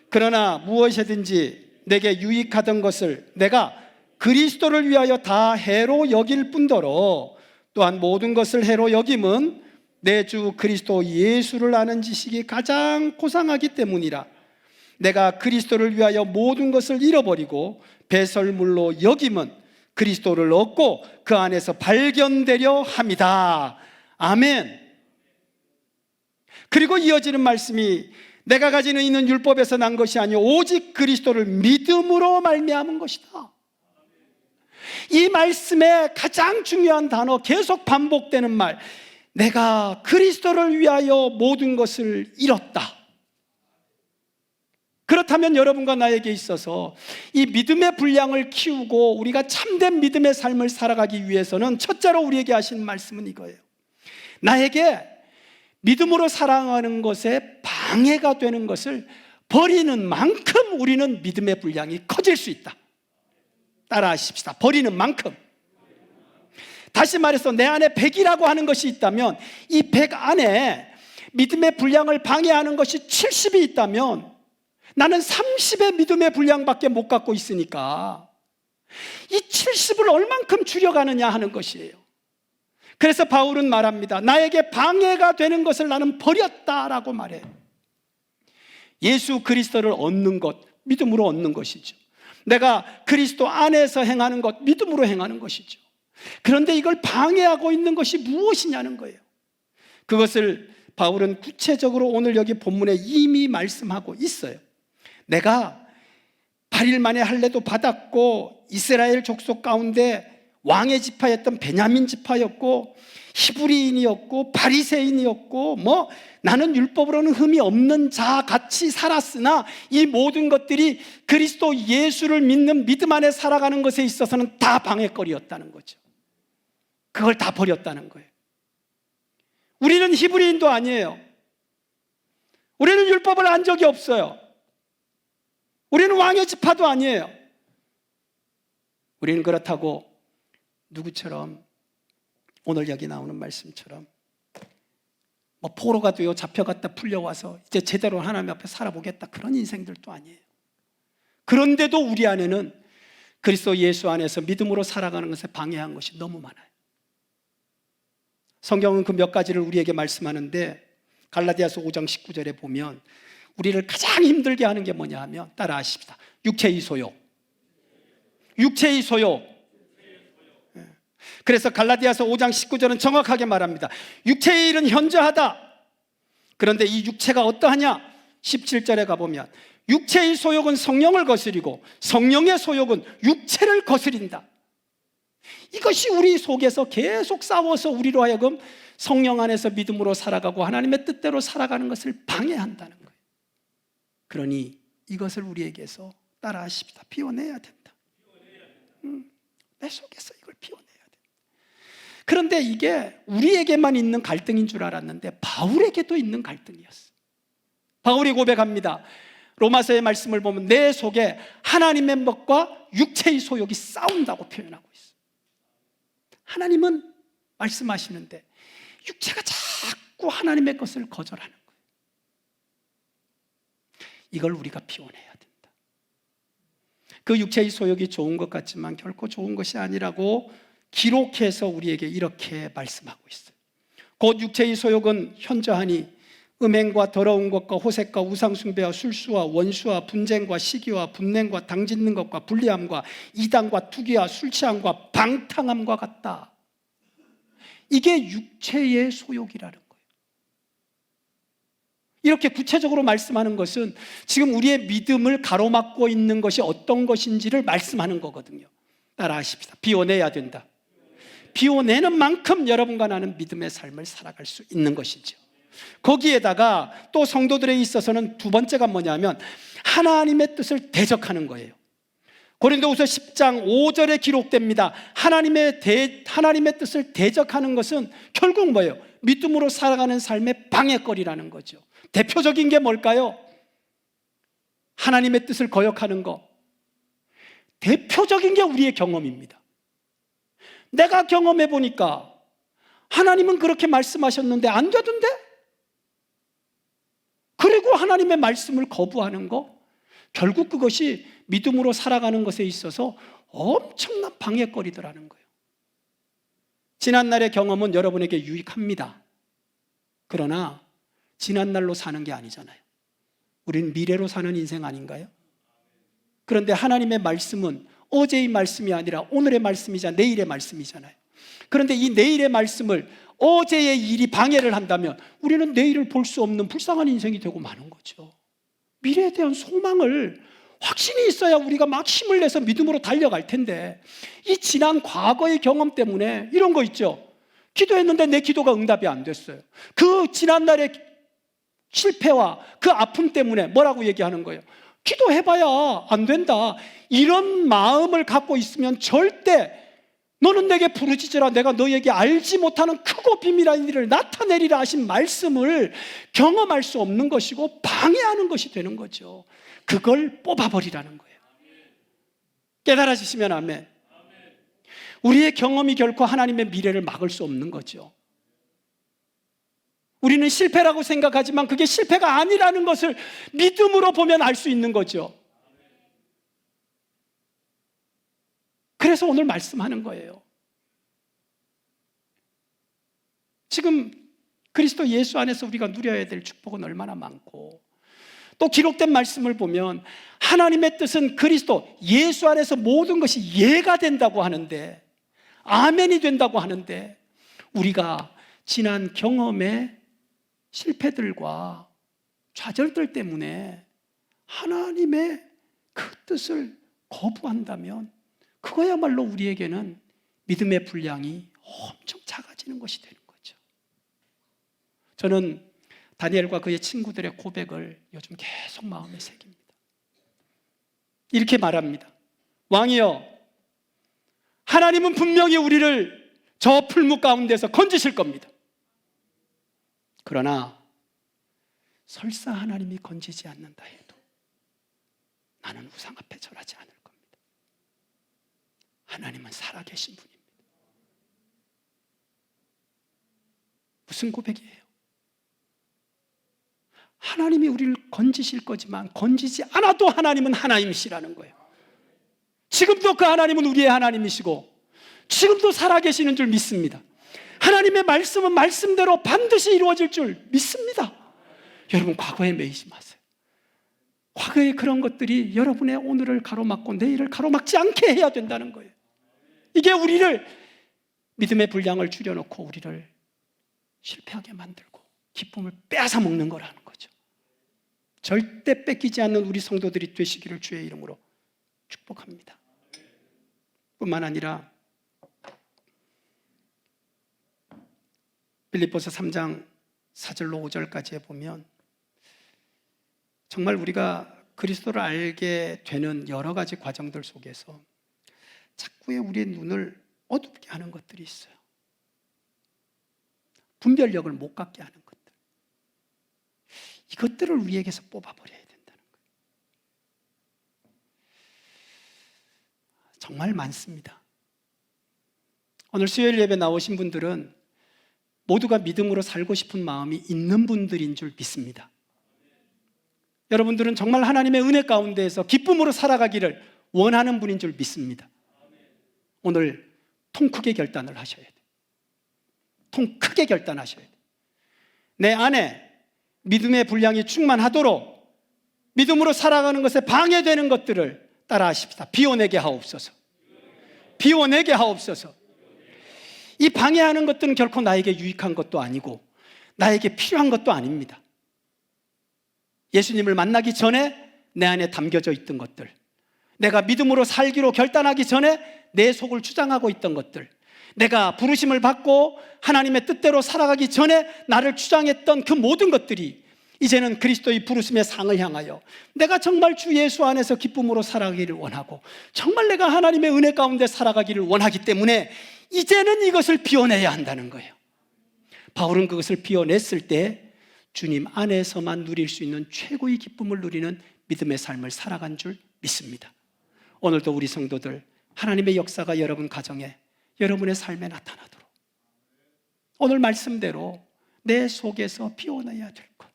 그러나 무엇이든지 내게 유익하던 것을 내가 그리스도를 위하여 다 해로 여길 뿐더러 또한 모든 것을 해로 여김은 내 주 그리스도 예수를 아는 지식이 가장 고상하기 때문이라. 내가 그리스도를 위하여 모든 것을 잃어버리고 배설물로 여김은 그리스도를 얻고 그 안에서 발견되려 함이다. 아멘. 그리고 이어지는 말씀이 내가 가지고 있는 율법에서 난 것이 아니요 오직 그리스도를 믿음으로 말미암은 것이다. 이 말씀의 가장 중요한 단어, 계속 반복되는 말, 내가 그리스도를 위하여 모든 것을 잃었다. 그렇다면 여러분과 나에게 있어서 이 믿음의 분량을 키우고 우리가 참된 믿음의 삶을 살아가기 위해서는 첫째로 우리에게 하신 말씀은 이거예요. 나에게 믿음으로 살아가는 것에 방해가 되는 것을 버리는 만큼 우리는 믿음의 분량이 커질 수 있다. 따라하십시다. 버리는 만큼. 다시 말해서 내 안에 100이라고 하는 것이 있다면 이 100 안에 믿음의 분량을 방해하는 것이 70이 있다면 나는 30의 믿음의 분량밖에 못 갖고 있으니까 이 70을 얼만큼 줄여가느냐 하는 것이에요. 그래서 바울은 말합니다. 나에게 방해가 되는 것을 나는 버렸다라고 말해요. 예수 그리스도를 얻는 것, 믿음으로 얻는 것이죠. 내가 그리스도 안에서 행하는 것, 믿음으로 행하는 것이죠. 그런데 이걸 방해하고 있는 것이 무엇이냐는 거예요. 그것을 바울은 구체적으로 오늘 여기 본문에 이미 말씀하고 있어요. 내가 8일 만에 할례도 받았고 이스라엘 족속 가운데 왕의 지파였던 베냐민 지파였고 히브리인이었고 바리새인이었고 나는 율법으로는 흠이 없는 자 같이 살았으나 이 모든 것들이 그리스도 예수를 믿는 믿음 안에 살아가는 것에 있어서는 다 방해거리였다는 거죠. 그걸 다 버렸다는 거예요. 우리는 히브리인도 아니에요. 우리는 율법을 안 적이 없어요. 우리는 왕의 지파도 아니에요. 우리는 그렇다고 누구처럼 오늘 여기 나오는 말씀처럼 포로가 되어 잡혀갔다 풀려와서 이제 제대로 하나님 앞에 살아보겠다 그런 인생들도 아니에요. 그런데도 우리 안에는 그리스도 예수 안에서 믿음으로 살아가는 것에 방해한 것이 너무 많아요. 성경은 그 몇 가지를 우리에게 말씀하는데 갈라디아서 5장 19절에 보면 우리를 가장 힘들게 하는 게 뭐냐 하면 따라 하십시다. 육체의 소욕. 육체의 소욕. 그래서 갈라디아서 5장 19절은 정확하게 말합니다. 육체의 일은 현저하다. 그런데 이 육체가 어떠하냐? 17절에 가보면 육체의 소욕은 성령을 거스리고 성령의 소욕은 육체를 거스린다. 이것이 우리 속에서 계속 싸워서 우리로 하여금 성령 안에서 믿음으로 살아가고 하나님의 뜻대로 살아가는 것을 방해한다는 거예요. 그러니 이것을 우리에게서 따라하십시다. 비워내야 된다. 내 속에서 이걸 비워내야 된다. 그런데 이게 우리에게만 있는 갈등인 줄 알았는데 바울에게도 있는 갈등이었어요. 바울이 고백합니다. 로마서의 말씀을 보면 내 속에 하나님의 법과 육체의 소욕이 싸운다고 표현하고 있어요. 하나님은 말씀하시는데 육체가 자꾸 하나님의 것을 거절하는 거예요. 이걸 우리가 비워내야 된다. 그 육체의 소욕이 좋은 것 같지만 결코 좋은 것이 아니라고 기록해서 우리에게 이렇게 말씀하고 있어요. 곧 육체의 소욕은 현저하니 음행과 더러운 것과 호색과 우상숭배와 술수와 원수와 분쟁과 시기와 분냉과 당짓는 것과 불리함과 이단과 투기와 술취함과 방탕함과 같다. 이게 육체의 소욕이라는 거예요. 이렇게 구체적으로 말씀하는 것은 지금 우리의 믿음을 가로막고 있는 것이 어떤 것인지를 말씀하는 거거든요. 따라 하십시다. 비워내야 된다. 비워내는 만큼 여러분과 나는 믿음의 삶을 살아갈 수 있는 것이죠. 거기에다가 또 성도들에 있어서는 두 번째가 뭐냐면 하나님의 뜻을 대적하는 거예요. 고린도후서 10장 5절에 기록됩니다. 하나님의 뜻을 대적하는 것은 결국 뭐예요? 믿음으로 살아가는 삶의 방해거리라는 거죠. 대표적인 게 뭘까요? 하나님의 뜻을 거역하는 거. 대표적인 게 우리의 경험입니다. 내가 경험해 보니까 하나님은 그렇게 말씀하셨는데 안 되던데? 그리고 하나님의 말씀을 거부하는 거, 결국 그것이 믿음으로 살아가는 것에 있어서 엄청난 방해거리더라는 거예요. 지난날의 경험은 여러분에게 유익합니다. 그러나 지난날로 사는 게 아니잖아요. 우리는 미래로 사는 인생 아닌가요? 그런데 하나님의 말씀은 어제의 말씀이 아니라 오늘의 말씀이자 내일의 말씀이잖아요. 그런데 이 내일의 말씀을 어제의 일이 방해를 한다면 우리는 내일을 볼 수 없는 불쌍한 인생이 되고 마는 거죠. 미래에 대한 소망을 확신이 있어야 우리가 막 힘을 내서 믿음으로 달려갈 텐데 이 지난 과거의 경험 때문에 이런 거 있죠. 기도했는데 내 기도가 응답이 안 됐어요. 그 지난날의 실패와 그 아픔 때문에 뭐라고 얘기하는 거예요? 기도해봐야 안 된다. 이런 마음을 갖고 있으면 절대 너는 내게 부르짖으라 내가 너에게 알지 못하는 크고 비밀한 일을 나타내리라 하신 말씀을 경험할 수 없는 것이고 방해하는 것이 되는 거죠. 그걸 뽑아버리라는 거예요. 깨달아지시면 아멘. 우리의 경험이 결코 하나님의 미래를 막을 수 없는 거죠. 우리는 실패라고 생각하지만 그게 실패가 아니라는 것을 믿음으로 보면 알 수 있는 거죠. 그래서 오늘 말씀하는 거예요. 지금 그리스도 예수 안에서 우리가 누려야 될 축복은 얼마나 많고 또 기록된 말씀을 보면 하나님의 뜻은 그리스도 예수 안에서 모든 것이 예가 된다고 하는데 아멘이 된다고 하는데 우리가 지난 경험의 실패들과 좌절들 때문에 하나님의 그 뜻을 거부한다면 그거야말로 우리에게는 믿음의 분량이 엄청 작아지는 것이 되는 거죠. 저는 다니엘과 그의 친구들의 고백을 요즘 계속 마음에 새깁니다. 이렇게 말합니다. 왕이여, 하나님은 분명히 우리를 저 풀무 가운데서 건지실 겁니다. 그러나 설사 하나님이 건지지 않는다 해도 나는 우상 앞에 절하지 않을 겁니다. 하나님은 살아계신 분입니다. 무슨 고백이에요? 하나님이 우리를 건지실 거지만 건지지 않아도 하나님은 하나님이시라는 거예요. 지금도 그 하나님은 우리의 하나님이시고 지금도 살아계시는 줄 믿습니다. 하나님의 말씀은 말씀대로 반드시 이루어질 줄 믿습니다. 여러분, 과거에 매이지 마세요. 과거의 그런 것들이 여러분의 오늘을 가로막고 내일을 가로막지 않게 해야 된다는 거예요. 이게 우리를 믿음의 분량을 줄여놓고 우리를 실패하게 만들고 기쁨을 빼앗아 먹는 거라는 거죠. 절대 뺏기지 않는 우리 성도들이 되시기를 주의 이름으로 축복합니다. 뿐만 아니라 빌립보서 3장 4절로 5절까지에 보면 정말 우리가 그리스도를 알게 되는 여러 가지 과정들 속에서 자꾸의 우리의 눈을 어둡게 하는 것들이 있어요. 분별력을 못 갖게 하는 것들. 이것들을 우리에게서 뽑아버려야 된다는 거예요. 정말 많습니다. 오늘 수요일 예배 나오신 분들은 모두가 믿음으로 살고 싶은 마음이 있는 분들인 줄 믿습니다. 여러분들은 정말 하나님의 은혜 가운데에서 기쁨으로 살아가기를 원하는 분인 줄 믿습니다. 오늘 통 크게 결단을 하셔야 돼요. 통 크게 결단하셔야 돼요. 내 안에 믿음의 분량이 충만하도록 믿음으로 살아가는 것에 방해되는 것들을 따라하십시다. 비워내게 하옵소서. 비워내게 하옵소서. 이 방해하는 것들은 결코 나에게 유익한 것도 아니고 나에게 필요한 것도 아닙니다. 예수님을 만나기 전에 내 안에 담겨져 있던 것들, 내가 믿음으로 살기로 결단하기 전에 내 속을 주장하고 있던 것들, 내가 부르심을 받고 하나님의 뜻대로 살아가기 전에 나를 주장했던 그 모든 것들이 이제는 그리스도의 부르심의 상을 향하여 내가 정말 주 예수 안에서 기쁨으로 살아가기를 원하고 정말 내가 하나님의 은혜 가운데 살아가기를 원하기 때문에 이제는 이것을 비워내야 한다는 거예요. 바울은 그것을 비워냈을 때 주님 안에서만 누릴 수 있는 최고의 기쁨을 누리는 믿음의 삶을 살아간 줄 믿습니다. 오늘도 우리 성도들 하나님의 역사가 여러분 가정에, 여러분의 삶에 나타나도록 오늘 말씀대로 내 속에서 비워내야 될 것,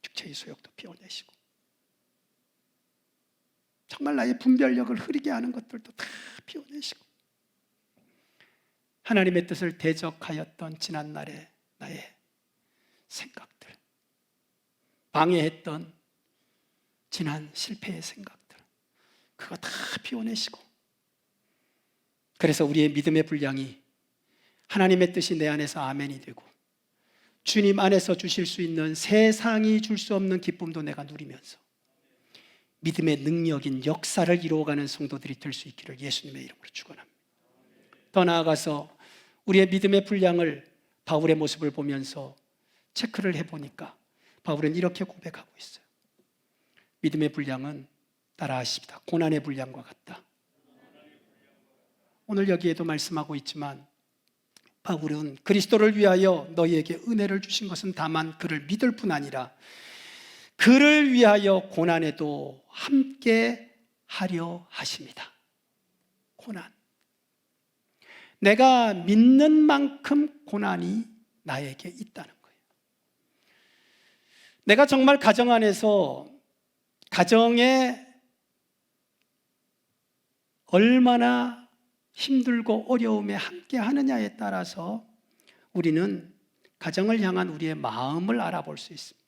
육체의 소욕도 비워내시고 정말 나의 분별력을 흐리게 하는 것들도 다 비워내시고 하나님의 뜻을 대적하였던 지난날의 나의 생각들, 방해했던 지난 실패의 생각들, 그거 다 비워내시고, 그래서 우리의 믿음의 분량이 하나님의 뜻이 내 안에서 아멘이 되고 주님 안에서 주실 수 있는 세상이 줄 수 없는 기쁨도 내가 누리면서 믿음의 능력인 역사를 이루어가는 성도들이 될 수 있기를 예수님의 이름으로 축원합니다. 더 나아가서 우리의 믿음의 분량을 바울의 모습을 보면서 체크를 해보니까 바울은 이렇게 고백하고 있어요. 믿음의 분량은 따라하십니다. 고난의 분량과 같다. 오늘 여기에도 말씀하고 있지만 바울은 그리스도를 위하여 너희에게 은혜를 주신 것은 다만 그를 믿을 뿐 아니라 그를 위하여 고난에도 함께 하려 하십니다. 고난. 내가 믿는 만큼 고난이 나에게 있다는 거예요. 내가 정말 가정 안에서 가정에 얼마나 힘들고 어려움에 함께 하느냐에 따라서 우리는 가정을 향한 우리의 마음을 알아볼 수 있습니다.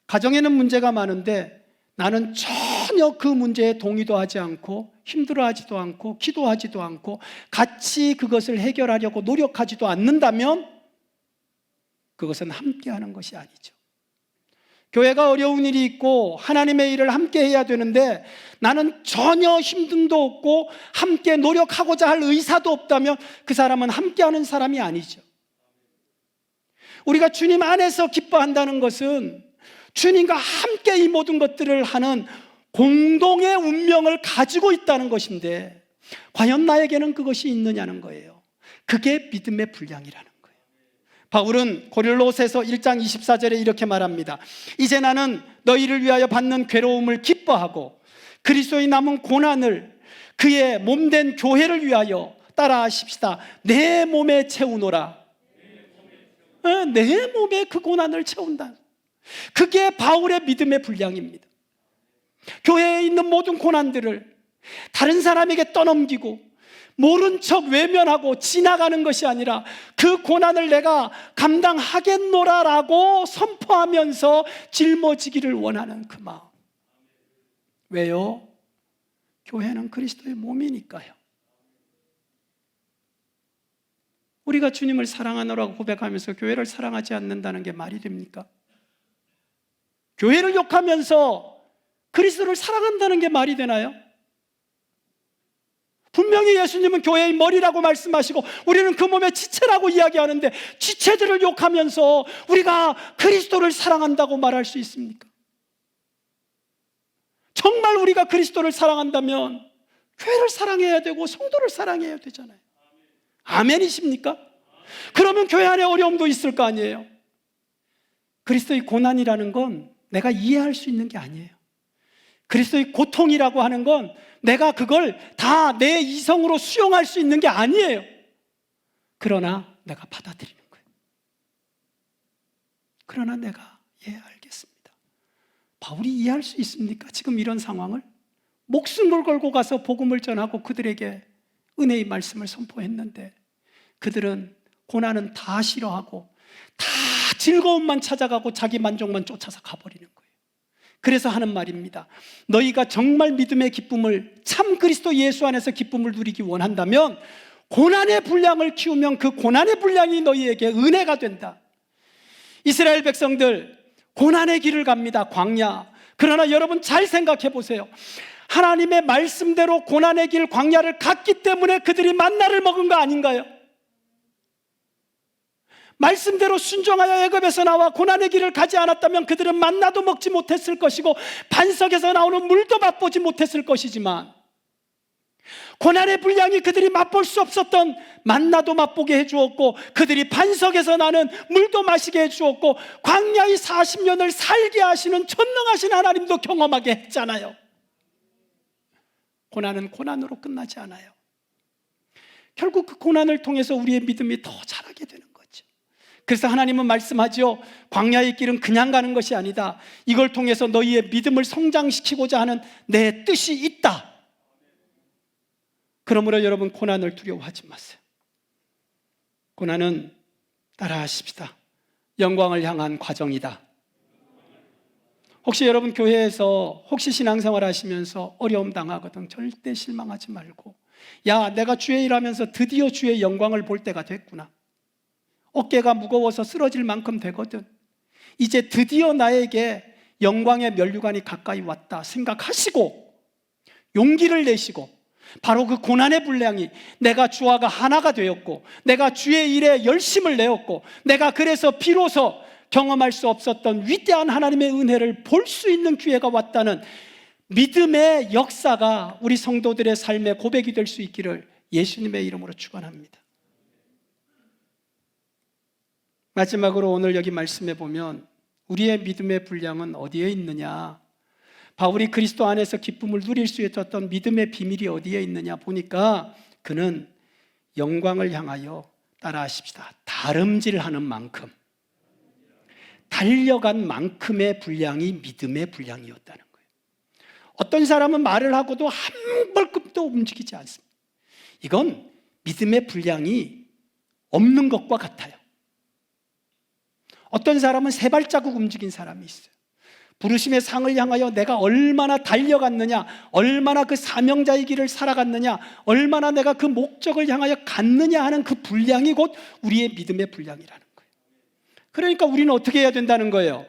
가정에는 문제가 많은데 나는 전혀 그 문제에 동의도 하지 않고 힘들어하지도 않고 기도하지도 않고 같이 그것을 해결하려고 노력하지도 않는다면 그것은 함께하는 것이 아니죠. 교회가 어려운 일이 있고 하나님의 일을 함께 해야 되는데 나는 전혀 힘듦도 없고 함께 노력하고자 할 의사도 없다면 그 사람은 함께하는 사람이 아니죠. 우리가 주님 안에서 기뻐한다는 것은 주님과 함께 이 모든 것들을 하는 공동의 운명을 가지고 있다는 것인데 과연 나에게는 그것이 있느냐는 거예요. 그게 믿음의 분량이라는 거예요. 바울은 고린도서에서 1장 24절에 이렇게 말합니다. 이제 나는 너희를 위하여 받는 괴로움을 기뻐하고 그리스도의 남은 고난을 그의 몸된 교회를 위하여 따라하십시다. 내 몸에 채우노라. 내 몸에 그 고난을 채운다. 그게 바울의 믿음의 분량입니다. 교회에 있는 모든 고난들을 다른 사람에게 떠넘기고 모른 척 외면하고 지나가는 것이 아니라 그 고난을 내가 감당하겠노라라고 선포하면서 짊어지기를 원하는 그 마음. 왜요? 교회는 그리스도의 몸이니까요. 우리가 주님을 사랑하노라고 고백하면서 교회를 사랑하지 않는다는 게 말이 됩니까? 교회를 욕하면서 그리스도를 사랑한다는 게 말이 되나요? 분명히 예수님은 교회의 머리라고 말씀하시고 우리는 그 몸의 지체라고 이야기하는데 지체들을 욕하면서 우리가 그리스도를 사랑한다고 말할 수 있습니까? 정말 우리가 그리스도를 사랑한다면 교회를 사랑해야 되고 성도를 사랑해야 되잖아요. 아멘이십니까? 그러면 교회 안에 어려움도 있을 거 아니에요. 그리스도의 고난이라는 건 내가 이해할 수 있는 게 아니에요. 그리스도의 고통이라고 하는 건 내가 그걸 다 내 이성으로 수용할 수 있는 게 아니에요. 그러나 내가 받아들이는 거예요. 그러나 내가 알겠습니다. 바울이 이해할 수 있습니까? 지금 이런 상황을 목숨을 걸고 가서 복음을 전하고 그들에게 은혜의 말씀을 선포했는데 그들은 고난은 다 싫어하고 다 즐거움만 찾아가고 자기 만족만 쫓아서 가버리는 거예요. 그래서 하는 말입니다. 너희가 정말 믿음의 기쁨을 참 그리스도 예수 안에서 기쁨을 누리기 원한다면 고난의 분량을 키우면 그 고난의 분량이 너희에게 은혜가 된다. 이스라엘 백성들 고난의 길을 갑니다. 광야. 그러나 여러분 잘 생각해 보세요. 하나님의 말씀대로 고난의 길 광야를 갔기 때문에 그들이 만나를 먹은 거 아닌가요? 말씀대로 순종하여 애굽에서 나와 고난의 길을 가지 않았다면 그들은 만나도 먹지 못했을 것이고 반석에서 나오는 물도 맛보지 못했을 것이지만 고난의 분량이 그들이 맛볼 수 없었던 만나도 맛보게 해주었고 그들이 반석에서 나는 물도 마시게 해주었고 광야의 40년을 살게 하시는 전능하신 하나님도 경험하게 했잖아요. 고난은 고난으로 끝나지 않아요. 결국 그 고난을 통해서 우리의 믿음이 더 자라게 되는 거죠. 그래서 하나님은 말씀하죠. 광야의 길은 그냥 가는 것이 아니다. 이걸 통해서 너희의 믿음을 성장시키고자 하는 내 뜻이 있다. 그러므로 여러분 고난을 두려워하지 마세요. 고난은 따라하십시다. 영광을 향한 과정이다. 혹시 여러분 교회에서 혹시 신앙생활 하시면서 어려움 당하거든 절대 실망하지 말고 야 내가 주의 일하면서 드디어 주의 영광을 볼 때가 됐구나. 어깨가 무거워서 쓰러질 만큼 되거든. 이제 드디어 나에게 영광의 면류관이 가까이 왔다 생각하시고 용기를 내시고 바로 그 고난의 분량이 내가 주와가 하나가 되었고 내가 주의 일에 열심을 내었고 내가 그래서 비로소 경험할 수 없었던 위대한 하나님의 은혜를 볼 수 있는 기회가 왔다는 믿음의 역사가 우리 성도들의 삶의 고백이 될 수 있기를 예수님의 이름으로 축원합니다. 마지막으로 오늘 여기 말씀해 보면 우리의 믿음의 분량은 어디에 있느냐, 바울이 그리스도 안에서 기쁨을 누릴 수 있었던 믿음의 비밀이 어디에 있느냐 보니까 그는 영광을 향하여 따라하십시다. 다름질하는 만큼 달려간 만큼의 분량이 믿음의 분량이었다는 거예요. 어떤 사람은 말을 하고도 한 벌급도 움직이지 않습니다. 이건 믿음의 분량이 없는 것과 같아요. 어떤 사람은 세 발자국 움직인 사람이 있어요. 부르심의 상을 향하여 내가 얼마나 달려갔느냐, 얼마나 그 사명자의 길을 살아갔느냐, 얼마나 내가 그 목적을 향하여 갔느냐 하는 그 분량이 곧 우리의 믿음의 분량이라는 거예요. 그러니까 우리는 어떻게 해야 된다는 거예요?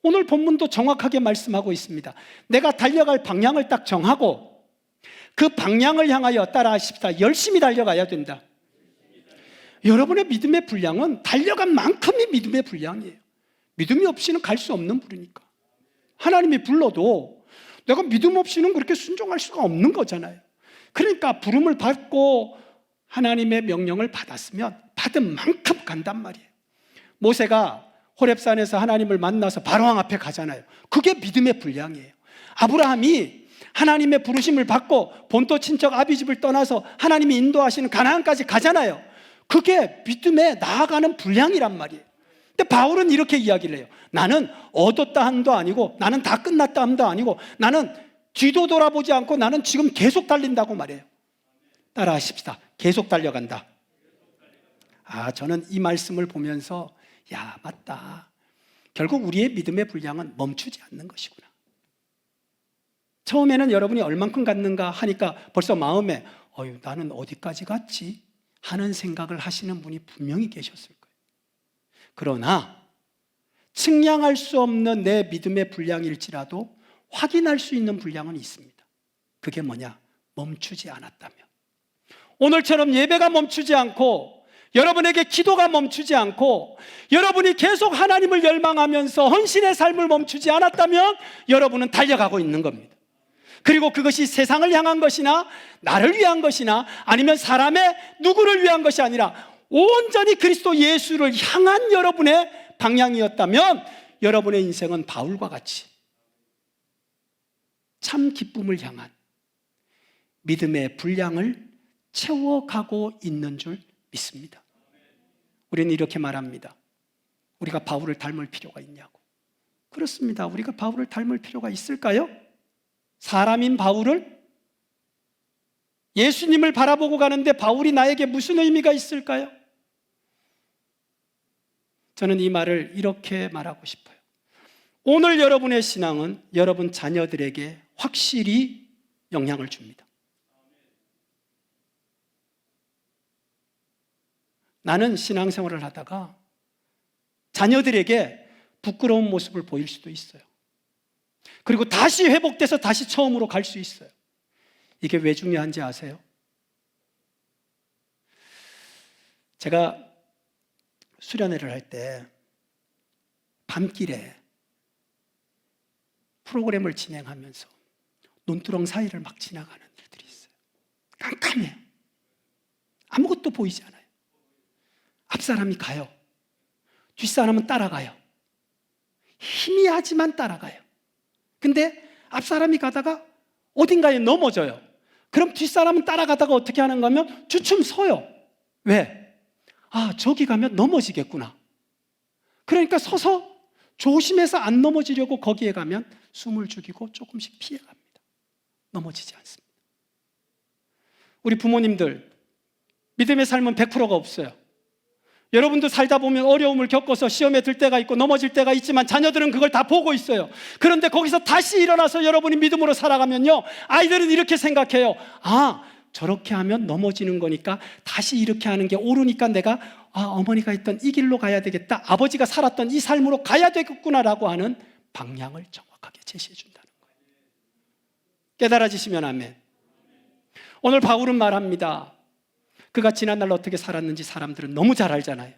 오늘 본문도 정확하게 말씀하고 있습니다. 내가 달려갈 방향을 딱 정하고 그 방향을 향하여 따라하십시다. 열심히 달려가야 된다. 여러분의 믿음의 분량은 달려간 만큼이 믿음의 분량이에요. 믿음이 없이는 갈 수 없는 분이니까. 하나님이 불러도 내가 믿음 없이는 그렇게 순종할 수가 없는 거잖아요. 그러니까 부름을 받고 하나님의 명령을 받았으면 받은 만큼 간단 말이에요. 모세가 호렙산에서 하나님을 만나서 바로왕 앞에 가잖아요. 그게 믿음의 분량이에요. 아브라함이 하나님의 부르심을 받고 본토 친척 아비집을 떠나서 하나님이 인도하시는 가나안까지 가잖아요. 그게 믿음에 나아가는 분량이란 말이에요. 근데 바울은 이렇게 이야기를 해요. 나는 얻었다 함도 아니고, 나는 다 끝났다 함도 아니고, 나는 뒤도 돌아보지 않고 나는 지금 계속 달린다고 말해요. 따라하십시다. 계속 달려간다. 저는 이 말씀을 보면서 야, 맞다. 결국 우리의 믿음의 분량은 멈추지 않는 것이구나. 처음에는 여러분이 얼만큼 갔는가 하니까 벌써 마음에 나는 어디까지 갔지? 하는 생각을 하시는 분이 분명히 계셨을 거예요. 그러나 측량할 수 없는 내 믿음의 분량일지라도 확인할 수 있는 분량은 있습니다. 그게 뭐냐? 멈추지 않았다면. 오늘처럼 예배가 멈추지 않고, 여러분에게 기도가 멈추지 않고, 여러분이 계속 하나님을 열망하면서 헌신의 삶을 멈추지 않았다면 여러분은 달려가고 있는 겁니다. 그리고 그것이 세상을 향한 것이나 나를 위한 것이나 아니면 사람의 누구를 위한 것이 아니라 온전히 그리스도 예수를 향한 여러분의 방향이었다면 여러분의 인생은 바울과 같이 참 기쁨을 향한 믿음의 분량을 채워가고 있는 줄 믿습니다. 우리는 이렇게 말합니다. 우리가 바울을 닮을 필요가 있냐고. 그렇습니다. 우리가 바울을 닮을 필요가 있을까요? 사람인 바울을, 예수님을 바라보고 가는데 바울이 나에게 무슨 의미가 있을까요? 저는 이 말을 이렇게 말하고 싶어요. 오늘 여러분의 신앙은 여러분 자녀들에게 확실히 영향을 줍니다. 나는 신앙생활을 하다가 자녀들에게 부끄러운 모습을 보일 수도 있어요. 그리고 다시 회복돼서 다시 처음으로 갈 수 있어요. 이게 왜 중요한지 아세요? 제가 수련회를 할 때 밤길에 프로그램을 진행하면서 논두렁 사이를 막 지나가는 일들이 있어요. 깜깜해요. 아무것도 보이지 않아요. 앞사람이 가요. 뒷사람은 따라가요. 희미하지만 따라가요. 근데 앞사람이 가다가 어딘가에 넘어져요. 그럼 뒷사람은 따라가다가 어떻게 하는가 하면 주춤 서요. 왜? 저기 가면 넘어지겠구나. 그러니까 서서 조심해서 안 넘어지려고 거기에 가면 숨을 죽이고 조금씩 피해갑니다. 넘어지지 않습니다. 우리 부모님들, 믿음의 삶은 100%가 없어요. 여러분도 살다 보면 어려움을 겪어서 시험에 들 때가 있고 넘어질 때가 있지만 자녀들은 그걸 다 보고 있어요. 그런데 거기서 다시 일어나서 여러분이 믿음으로 살아가면요, 아이들은 이렇게 생각해요. 저렇게 하면 넘어지는 거니까 다시 이렇게 하는 게 옳으니까 내가 어머니가 했던 이 길로 가야 되겠다, 아버지가 살았던 이 삶으로 가야 되겠구나라고 하는 방향을 정확하게 제시해 준다는 거예요. 깨달아지시면 아멘. 오늘 바울은 말합니다. 그가 지난날 어떻게 살았는지 사람들은 너무 잘 알잖아요.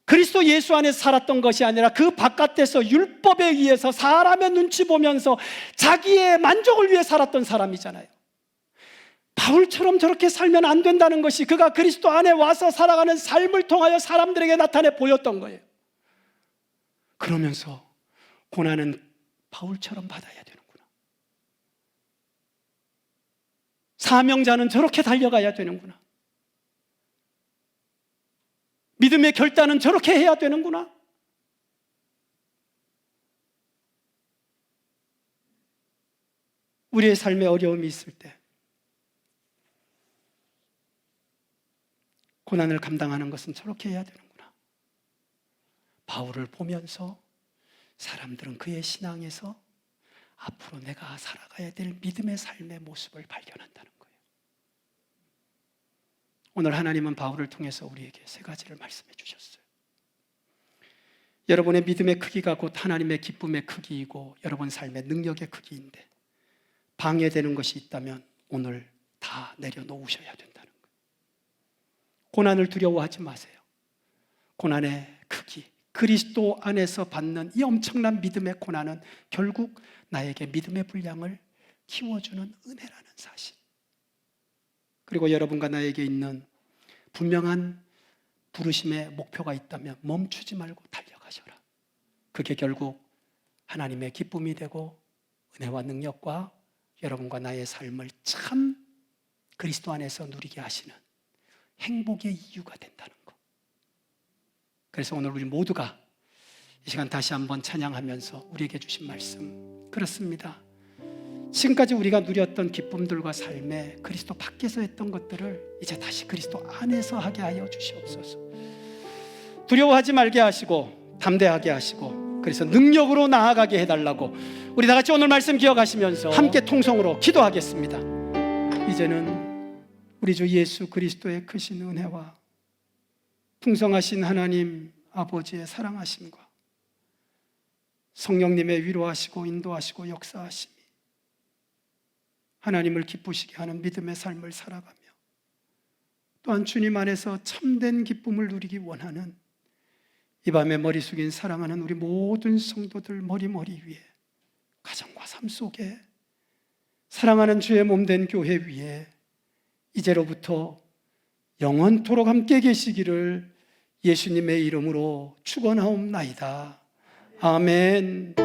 그리스도 예수 안에서 살았던 것이 아니라 그 바깥에서 율법에 의해서 사람의 눈치 보면서 자기의 만족을 위해 살았던 사람이잖아요. 바울처럼 저렇게 살면 안 된다는 것이 그가 그리스도 안에 와서 살아가는 삶을 통하여 사람들에게 나타내 보였던 거예요. 그러면서 고난은 바울처럼 받아야 되는구나. 사명자는 저렇게 달려가야 되는구나. 믿음의 결단은 저렇게 해야 되는구나. 우리의 삶에 어려움이 있을 때 고난을 감당하는 것은 저렇게 해야 되는구나. 바울을 보면서 사람들은 그의 신앙에서 앞으로 내가 살아가야 될 믿음의 삶의 모습을 발견한다는 거예요. 오늘 하나님은 바울을 통해서 우리에게 세 가지를 말씀해 주셨어요. 여러분의 믿음의 크기가 곧 하나님의 기쁨의 크기이고 여러분 삶의 능력의 크기인데 방해되는 것이 있다면 오늘 다 내려놓으셔야 된다는 거예요. 고난을 두려워하지 마세요. 고난의 크기, 그리스도 안에서 받는 이 엄청난 믿음의 고난은 결국 나에게 믿음의 분량을 키워주는 은혜라는 사실. 그리고 여러분과 나에게 있는 분명한 부르심의 목표가 있다면 멈추지 말고 달려가셔라. 그게 결국 하나님의 기쁨이 되고 은혜와 능력과 여러분과 나의 삶을 참 그리스도 안에서 누리게 하시는 행복의 이유가 된다는 것. 그래서 오늘 우리 모두가 이 시간 다시 한번 찬양하면서 우리에게 주신 말씀, 그렇습니다. 지금까지 우리가 누렸던 기쁨들과 삶에 그리스도 밖에서 했던 것들을 이제 다시 그리스도 안에서 하게 하여 주시옵소서. 두려워하지 말게 하시고 담대하게 하시고 그래서 능력으로 나아가게 해달라고 우리 다 같이 오늘 말씀 기억하시면서 함께 통성으로 기도하겠습니다. 이제는 우리 주 예수 그리스도의 크신 은혜와 풍성하신 하나님 아버지의 사랑하심과 성령님의 위로하시고 인도하시고 역사하심이 하나님을 기쁘시게 하는 믿음의 삶을 살아가며 또한 주님 안에서 참된 기쁨을 누리기 원하는 이 밤에 머리 숙인 사랑하는 우리 모든 성도들 머리 위에 가정과 삶 속에 사랑하는 주의 몸된 교회 위에 이제로부터 영원토록 함께 계시기를 예수님의 이름으로 축원하옵나이다. 아멘.